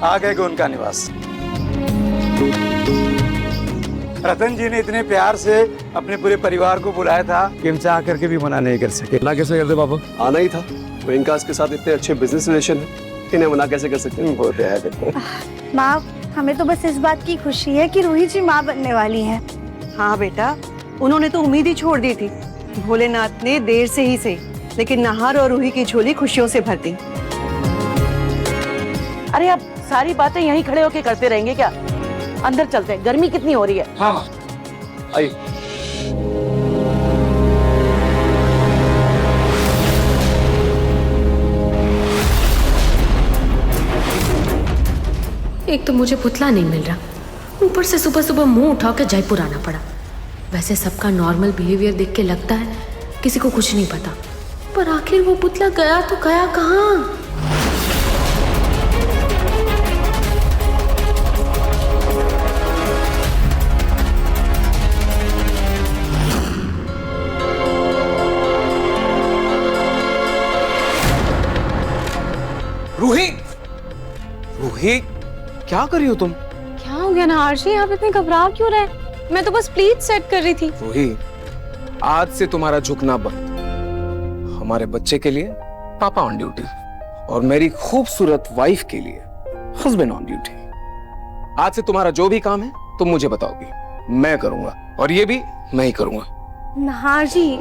आ गए उनका निवास। रतन जी ने इतने प्यार से अपने पूरे परिवार को बुलाया था कि हम चाह करके भी मना नहीं कर सके। मना कैसे करते पापा? आना ही था। प्रियंका के साथ इतने अच्छे बिजनेस रिलेशन है, इन्हें मना कैसे कर सकते हैं? होते हैं। माँ, हमें तो बस इस बात की खुशी है कि रूही जी माँ बनने वाली हैं। हाँ बेटा, उन्होंने तो उम्मीद ही छोड़ दी थी। भोलेनाथ ने देर से ही सही, लेकिन नाहर और रूही की झोली खुशियों से भर दी। अरे अब सारी बातें यहीं खड़े होके करते रहेंगे क्या? अंदर चलते हैं, गर्मी कितनी हो रही है। हाँ माँ, आइए। एक तो मुझे पुतला नहीं मिल रहा, ऊपर से सुबह सुबह मुंह उठा के जयपुर आना पड़ा। वैसे सबका नॉर्मल बिहेवियर देख के लगता है किसी को कुछ नहीं पता, पर आखिर वो पुतला गया तो गया कहाँ? रूही, रूही, क्या कर रही हो तुम? क्या हो गया नाहर जी, आप इतने घबरा क्यों रहे? मैं तो बस प्लीज सेट कर रही थी। रूही, आज से तुम्हारा झुकना बंद। हमारे बच्चे के लिए पापा ऑन ड्यूटी और मेरी खूबसूरत वाइफ के लिए हस्बैंड ऑन ड्यूटी। आज से तुम्हारा जो भी काम है तुम मुझे बताओगी, मैं करूंगा, और ये भी मैं ही करूंगा। नाहर जी,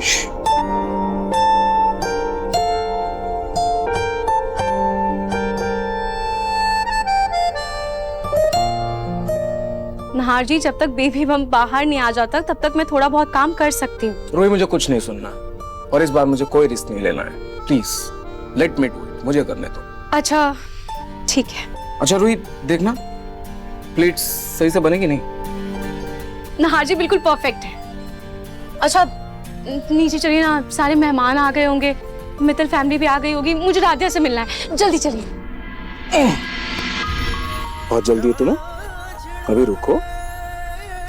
नाहर जी, जब तक बेबी बम बाहर नहीं आ जाता तब तक मैं थोड़ा बहुत काम कर सकती हूँ। रोही, मुझे कुछ नहीं सुनना और इस बार मुझे कोई रिस्क नहीं लेना है। Please let me do it, मुझे करने दो। अच्छा ठीक है। अच्छा रोही, देखना प्लेट्स सही से बनेगी नहीं? नाहर जी बिल्कुल परफेक्ट है। अच्छा नीचे चलिए ना, सारे मेहमान आ गए होंगे, मित्तल फैमिली भी आ गई होगी, मुझे राधिया से मिलना है, जल्दी चलिए। बहुत जल्दी है तुम्हें? अभी रुको,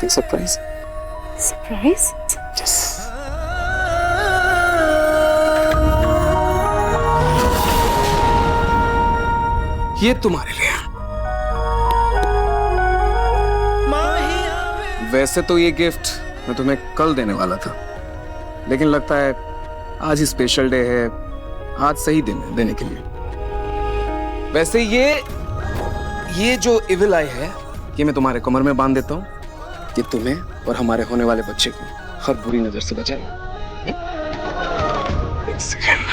एक सरप्राइज। सरप्राइज? यस। ये तुम्हारे लिए। वैसे तो ये गिफ्ट मैं तुम्हें कल देने वाला था, लेकिन लगता है आज ही स्पेशल डे है, आज सही दिन है देने के लिए। वैसे ये जो इविल आई है, ये मैं तुम्हारे कमर में बांध देता हूँ, ये तुम्हें और हमारे होने वाले बच्चे को हर बुरी नजर से बचाएगा। एक सेकंड।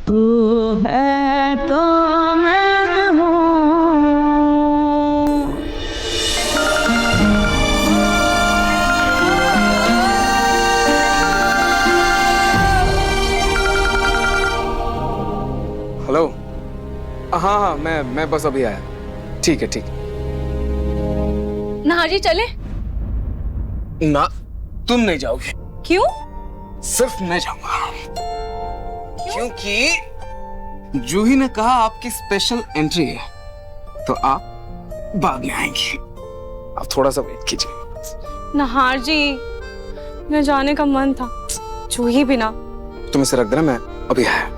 तू है तो मैं हूँ। हेलो, हाँ, मैं बस अभी आया। ठीक है, ठीक। नाहर जी चले? ना, तुम नहीं जाओगे। क्यों? सिर्फ मैं जाऊंगा, क्योंकि जूही ने कहा आपकी स्पेशल एंट्री है, तो आप बाद में आएंगी। आप थोड़ा सा वेट कीजिए। नाहर जी, मैं जाने का मन था, जूही भी ना। तुम इसे रख देना, मैं अभी आया।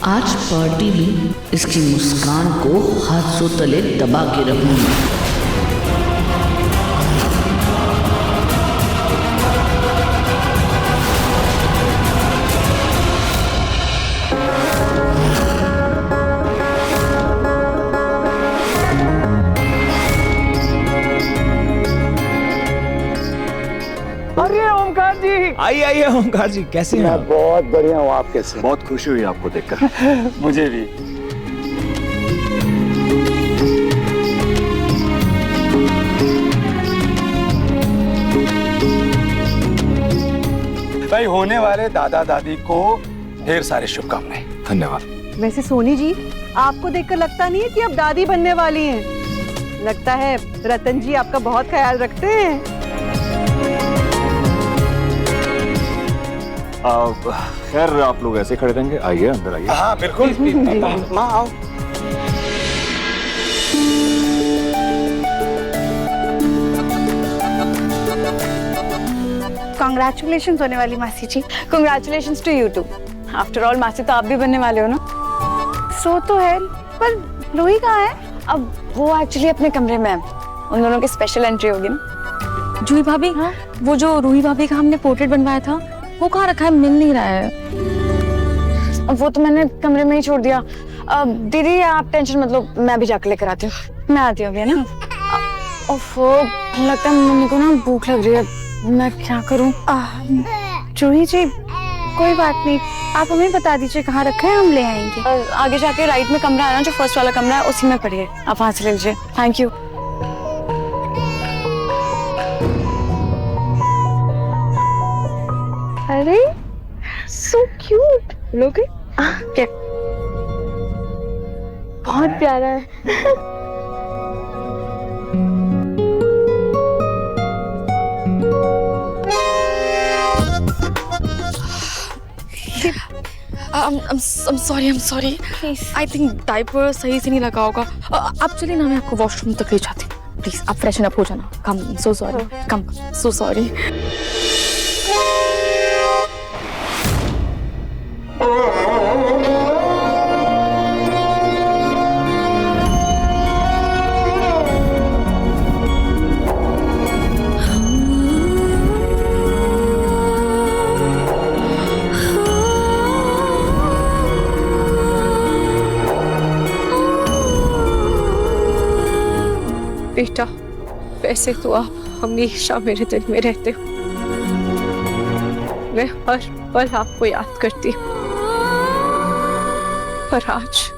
आज पार्टी में इसकी मुस्कान को हाथों तले दबा के रखूंगी। अरे ओमकार जी, आइए आइए ओमकार जी, कैसे हैं आप? बहुत बढ़िया हूँ। आप कैसे? बहुत खुशी हुई आपको देखकर। मुझे भी। भाई होने वाले दादा दादी को ढेर सारी शुभकामनाएं। धन्यवाद। वैसे सोनी जी, आपको देखकर लगता नहीं है कि अब दादी बनने वाली हैं? लगता है रतन जी आपका बहुत ख्याल रखते हैं। खैर आप लोग ऐसे खड़े रहेंगे, आइए अंदर आइए। हाँ बिल्कुल। माँ आओ। कॉन्ग्रेचुलेशन होने वाली मासी जी। Congratulations to you too. After all, मासी तो आप भी बनने वाले हो ना। सो तो है, पर रूही कहाँ है? अब वो एक्चुअली अपने कमरे में है। उन दोनों की स्पेशल एंट्री होगी ना। जूही भाभी, हाँ? वो जो रूही भाभी का हमने पोर्ट्रेट बनवाया था, वो कहाँ रखा है? मिल नहीं रहा है। अब वो तो मैंने कमरे में ही छोड़ दिया। दीदी आप टेंशन मत लो, मैं भी जाकर लेकर आती हूँ। मैं आती हूँ अभी, है ना? ओफो, लगता है मम्मी को ना भूख लग रही है। मैं क्या करूँ? जूही जी कोई बात नहीं, आप हमें बता दीजिए कहाँ रखा है, हम ले आएंगे। आगे जाके राइट में कमरा है ना, जो फर्स्ट वाला कमरा है, उसी में पड़ी है। आप वहाँ से ले लीजिए। Thank you. अरे सो क्यूट। लोगे? क्या? बहुत प्यारा है। I'm sorry. I think diaper सही से नहीं लगा होगा। आप चलिए ना, मैं आपको वॉशरूम तक ले जाती हूँ। प्लीज आप फ्रेशन अप हो जाना। कम, so sorry. कम, so sorry. बेटा, वैसे तो आप हमेशा मेरे दिल में रहते हो। मैं हर पल आपको याद करती हूँ। पर आज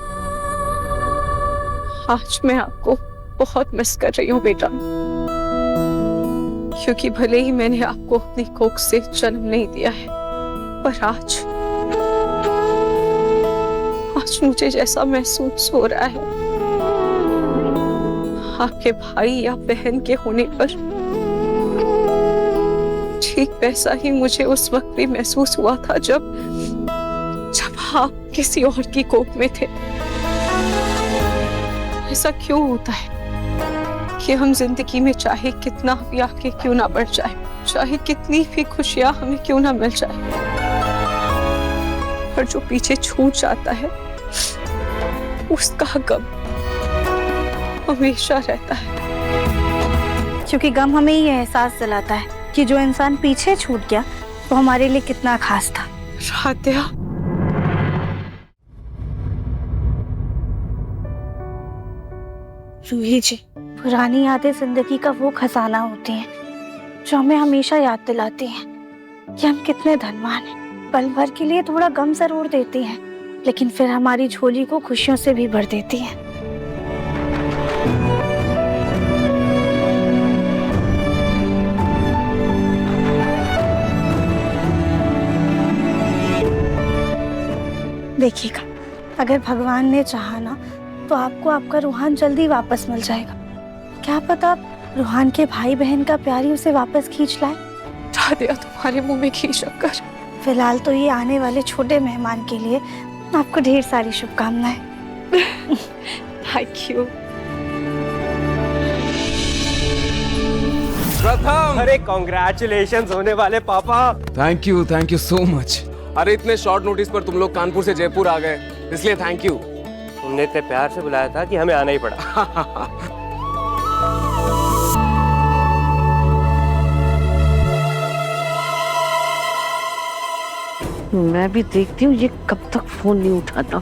मैं आपको बहुत मिस कर रही हूँ बेटा। क्योंकि भले ही मैंने आपको अपनी कोख से जन्म नहीं दिया है, पर आज मुझे जैसा महसूस हो रहा है आपके भाई या बहन के होने पर, ठीक वैसा ही मुझे उस वक्त भी महसूस हुआ था जब आप किसी और की कोख में थे। ऐसा क्यों होता है कि हम जिंदगी में चाहे कितना भी आगे क्यों ना बढ़ जाए, चाहे कितनी भी खुशियां हमें क्यों ना मिल जाए, पर जो पीछे छूट जाता है उसका गम हमेशा रहता है। क्योंकि गम हमें ये एहसास दिलाता है कि जो इंसान पीछे छूट गया वो हमारे लिए कितना खास था। राध्या, रूही जी, पुरानी यादें जिंदगी का वो खजाना होती हैं जो हमें हमेशा याद दिलाती हैं कि हम कितने धनवान हैं। पल भर के लिए थोड़ा गम जरूर देती हैं, लेकिन फिर हमारी झोली को खुशियों से भी भर देती हैं। देखिएगा, अगर भगवान ने चाहा ना तो आपको आपका रूहान जल्दी वापस मिल जाएगा। क्या पता रूहान के भाई बहन का प्यार ही उसे वापस खींच लाए। दिया तुम्हारे मुंह में घी शक्कर। फिलहाल तो ये आने वाले छोटे मेहमान के लिए आपको ढेर सारी शुभकामनाएं। Thank you. प्रथम, अरे कॉन्ग्रेचुलेशंस होने वाले पापा। Thank you so much. अरे इतने शॉर्ट नोटिस पर तुम लोग कानपुर से जयपुर आ गए, इसलिए थैंक यू। तुमने इतने प्यार से बुलाया था कि हमें आना ही पड़ा। मैं भी देखती हूँ ये कब तक फोन नहीं उठाता।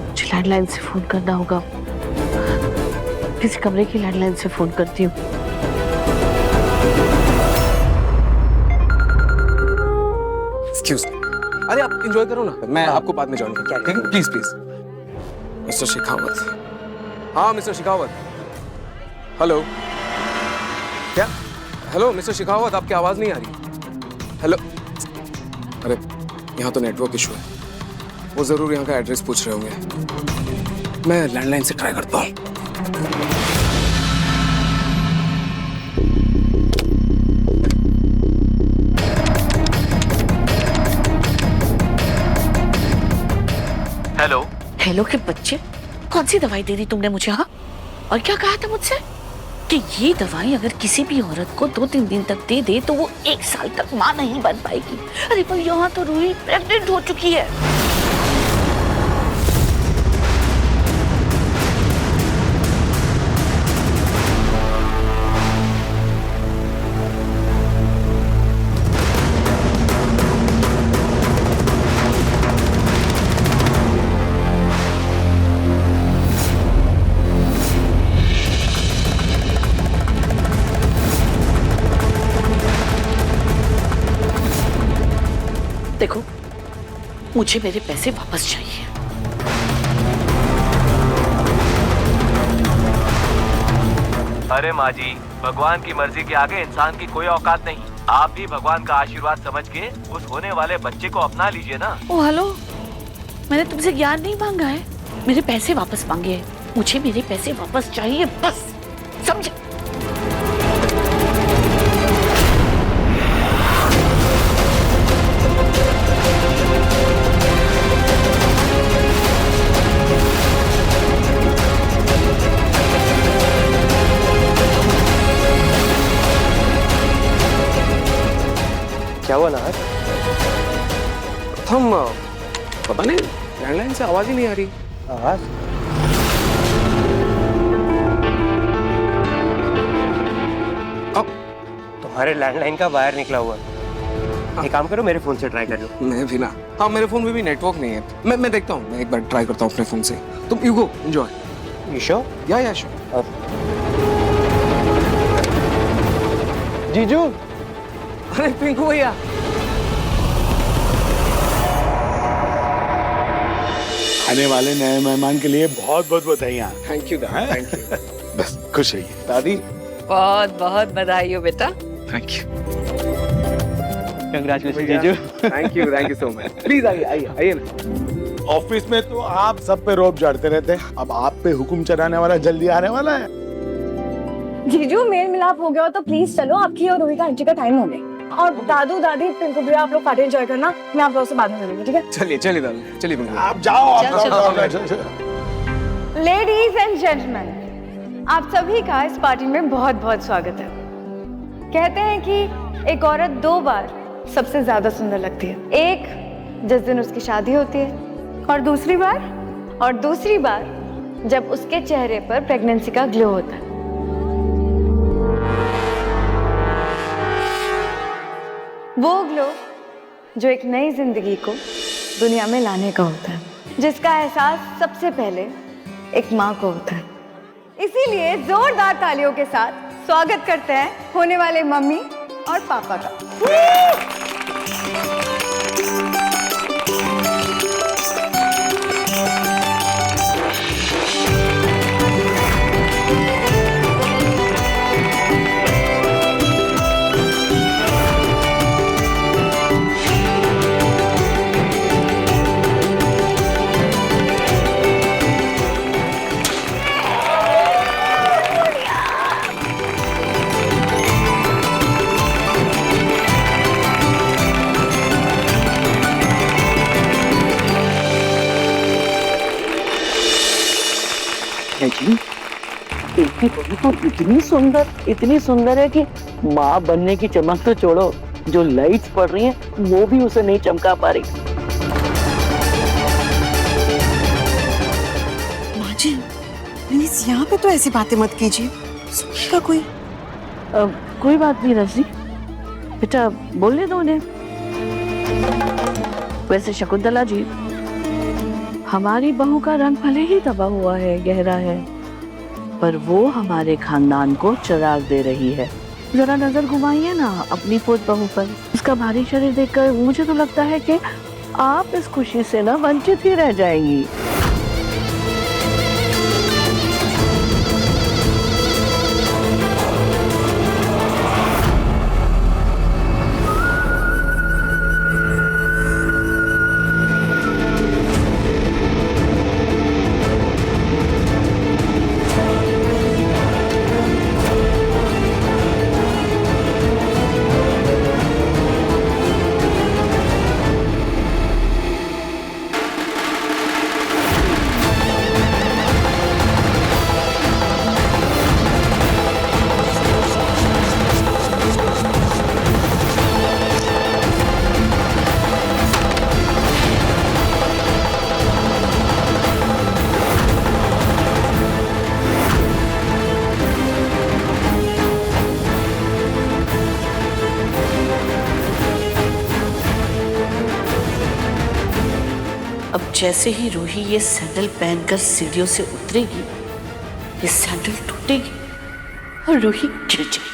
मुझे लैंडलाइन से फोन करना होगा, किसी कमरे की लैंडलाइन से फोन करती हूँ। Excuse me. अरे आप एंजॉय करो ना, मैं आपको बाद में ज्वाइन करता हूँ, ठीक है? Please please. मिस्टर शेखावत। हाँ मिस्टर शेखावत। हेलो। क्या? हेलो मिस्टर शेखावत, आपकी आवाज नहीं आ रही। हेलो। अरे यहाँ तो नेटवर्क इशू है, वो जरूर यहाँ का एड्रेस पूछ रहे होंगे। मैं लैंडलाइन से ट्राई करता हूँ। हेलो। हेलो के बच्चे, कौन सी दवाई दे दी तुमने मुझे? हाँ, और क्या कहा था मुझसे कि ये दवाई अगर किसी भी औरत को 2-3 दिन तक दे दे तो वो 1 साल तक माँ नहीं बन पाएगी। अरे पर यहाँ तो रूही प्रेग्नेंट हो चुकी है। देखो, मुझे मेरे पैसे वापस चाहिए। अरे माँ जी, भगवान की मर्जी के आगे इंसान की कोई औकात नहीं। आप भी भगवान का आशीर्वाद समझ के उस होने वाले बच्चे को अपना लीजिए ना। ओ हेलो, मैंने तुमसे ज्ञान नहीं मांगा है, मेरे पैसे वापस मांगे हैं। मुझे मेरे पैसे वापस चाहिए, बस, समझे? क्या हुआ ना? प्रथम, पता नहीं लैंडलाइन से आवाज ही नहीं आ रही। आवाज? तुम्हारे लैंडलाइन का वायर निकला हुआ। एक काम करो, मेरे फोन से ट्राई कर लो। मैं भी ना। हाँ, मेरे फोन में भी नेटवर्क नहीं है। मैं देखता हूँ, मैं एक बार ट्राई करता हूँ अपने फोन से। तुम you go, enjoy. You sure? या श्योर। जीजू। अरे पिंकू भैया। आने वाले नए मेहमान के लिए बहुत बहुत बधाइयाँ। थैंक यू दादी, थैंक यू। बस खुश रहिए दादी। बहुत बहुत बधाई हो बेटा। Thank you. कंग्रेचुलेशन जीजू। Thank you so much. Please आइए ना। ऑफिस में तो आप सब पे रोब चढ़ते रहते हैं, अब आप पे हुक्म चलाने वाला जल्दी आने वाला है। जीजू मेल मिलाप हो गया हो तो प्लीज चलो, आपकी और रूही का एंट्री का टाइम हो गया। और दादू दादी पिंकू भैया आप लोग पार्टी एंजॉय करना, मैं आप लोगों से बाद में मिलूंगी, ठीक है? चलिए दादी, चलिए पिंकू। आप जाओ। लेडीज एंड जेंटलमैन, आप सभी का इस पार्टी में बहुत बहुत स्वागत है। कहते हैं कि एक औरत 2 बार सबसे ज्यादा सुंदर लगती है, एक जिस दिन उसकी शादी होती है, और दूसरी बार जब उसके चेहरे पर प्रेगनेंसी का ग्लो होता है। वो ग्लो जो एक नई जिंदगी को दुनिया में लाने का होता है, जिसका एहसास सबसे पहले एक माँ को होता है। इसीलिए जोरदार तालियों के साथ स्वागत करते हैं होने वाले मम्मी और पापा का। जी इनकी बहू तो इतनी सुंदर है कि माँ बनने की चमक तो छोड़ो, जो लाइट्स पड़ रही हैं वो भी उसे नहीं चमका पा रही। माँ जी प्लीज यहाँ पे तो ऐसी बातें मत कीजिए, सुनिएगा कोई। कोई बात नहीं रजनी, बेटा बोलने दो उन्हें। वैसे शकुंतला जी, हमारी बहू का रंग भले ही दबा हुआ है, गहरा है, पर वो हमारे खानदान को चिराग दे रही है। जरा नजर घुमाइए ना अपनी पोत बहू पर। उसका भारी शरीर देखकर मुझे तो लगता है कि आप इस खुशी से ना वंचित ही रह जाएंगी। अब जैसे ही रूही ये सैंडल पहनकर सीढ़ियों से उतरेगी, ये सैंडल टूटेगी और रूही गिर जाएगी।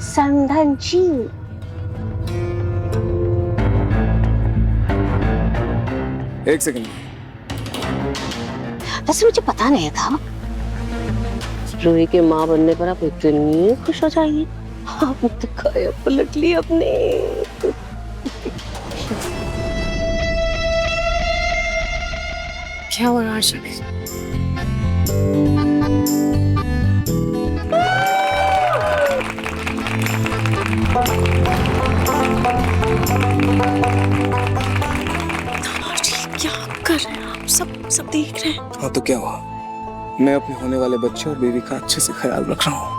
संधन जी, एक सेकंड। वैसे मुझे पता नहीं था रूही के माँ बनने पर आप इतनी खुश हो जाएंगी। आपने तो काया पलट ली अपने। क्या हो रहा है? क्या कर रहे हैं आप? सब देख रहे हैं। हाँ तो क्या हुआ, मैं अपने होने वाले बच्चे और बेबी का अच्छे से ख्याल रख रहा हूँ।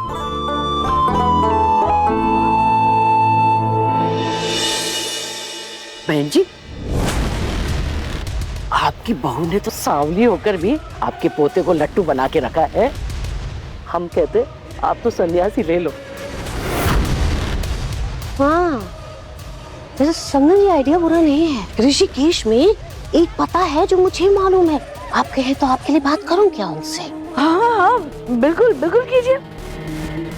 बहन जी, आपकी बहू ने तो सांवली होकर भी आपके पोते को लट्टू बना के रखा है। हम कहते आप तो सन्यासी ले लो। हाँ, वैसे संगन ये आइडिया बुरा नहीं है। ऋषिकेश में एक पता है जो मुझे मालूम है। आप कहे तो आपके लिए बात करूं क्या उनसे? हाँ हाँ बिल्कुल बिल्कुल कीजिए,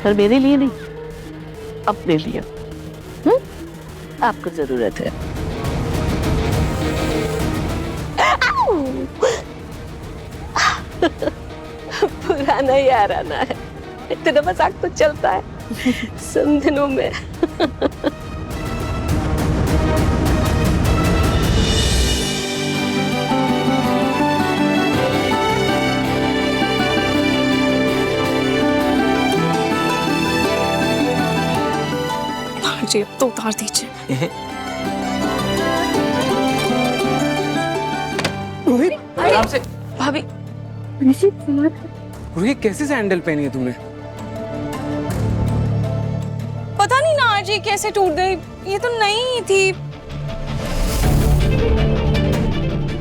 पर मेरे लिए नहीं, अपने लिए। आपको जरूरत है। पुराना याराना है, इतना मजाक तो चलता है संधनों में। जी अब तो उतार दीजिए। आराम से। भाभी, रूही कैसे सैंडल पहनी है तुमने? पता नहीं ना आज ये कैसे टूट गई, ये तो नई थी।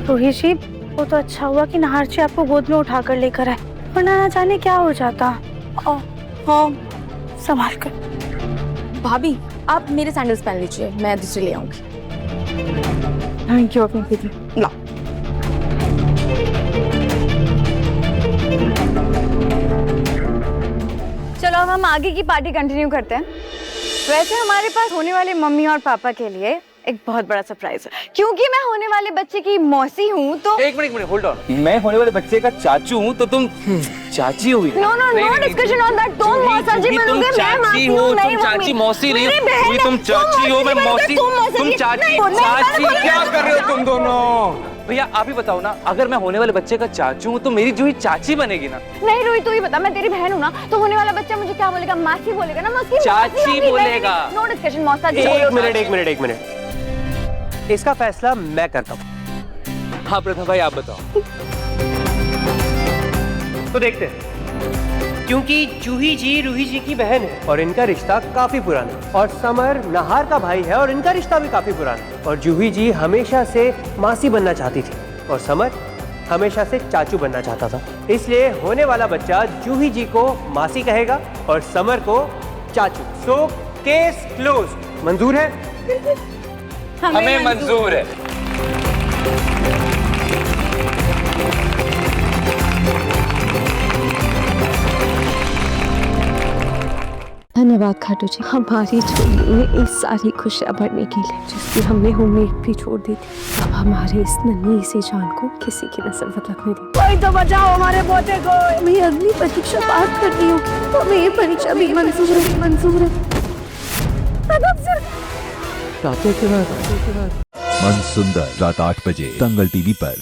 रोहित जी, वो तो अच्छा हुआ कि नाहरची आपको गोद में उठाकर लेकर आए, वरना ना जाने क्या हो जाता। हाँ, संभाल कर। भाभी आप मेरे सैंडल्स पहन लीजिए, मैं दूसरे ले आऊंगी। थैंक यू अपनी दीदी। ला। चलो अब हम आगे की पार्टी कंटिन्यू करते हैं। वैसे हमारे पास होने वाले मम्मी और पापा के लिए एक बहुत बड़ा सरप्राइज है, क्योंकि मैं होने वाले बच्चे की मौसी हूँ तो। एक मिनट होल्ड ऑन, मैं होने वाले बच्चे का चाचू हूँ तो तुम चाची होगी। No no no discussion on that. तुम मौसा जी बनोगे, मैं मासी हूँ। तुम चाची मौसी नहीं हो, तुम चाची हो, मैं मौसी। तुम चाची चाची क्या कर रहे हो तुम दोनों? भैया आप ही बताओ ना, अगर मैं होने वाले बच्चे का चाचू हूँ तो मेरी जूही चाची बनेगी ना? नहीं रूही तू ही बता, मैं तेरी बहन हूँ ना, तो होने वाला बच्चा मुझे क्या बोलेगा? मासी बोलेगा ना, मैं उसकी चाची बोलेगा। नो डिस्कशन मौसा जी। एक मिनट, इसका फैसला मैं करता हूँ। हाँ प्रथम भाई आप बताओ। तो देखते हैं, क्योंकि जूही जी रूही जी की बहन है और इनका रिश्ता काफी पुराना है, और समर नाहार का भाई है और इनका रिश्ता भी काफी पुराना है, और जूही जी हमेशा से मासी बनना चाहती थी और समर हमेशा से चाचू बनना चाहता था। इसलिए होने वाला बच्चा जूही जी को मासी कहेगा और समर को चाचू। So case close. मंजूर है? हमें मंजूर है। धन्यवाद खाटू जी, हमारी झोली में इस सारी खुशियाँ भरने के लिए जिसकी हमने उम्मीद भी छोड़ दी थी। अब हमारे इस नन्ही सी जान को किसी की नजर मत लगने दी। कोई तो बचाओ हमारे पोते को। मैं अगली परीक्षा पास करनी होगी, तो मैं ये परीक्षा भी मंजूर है। मन सुंदर रात 8 बजे दंगल टीवी पर।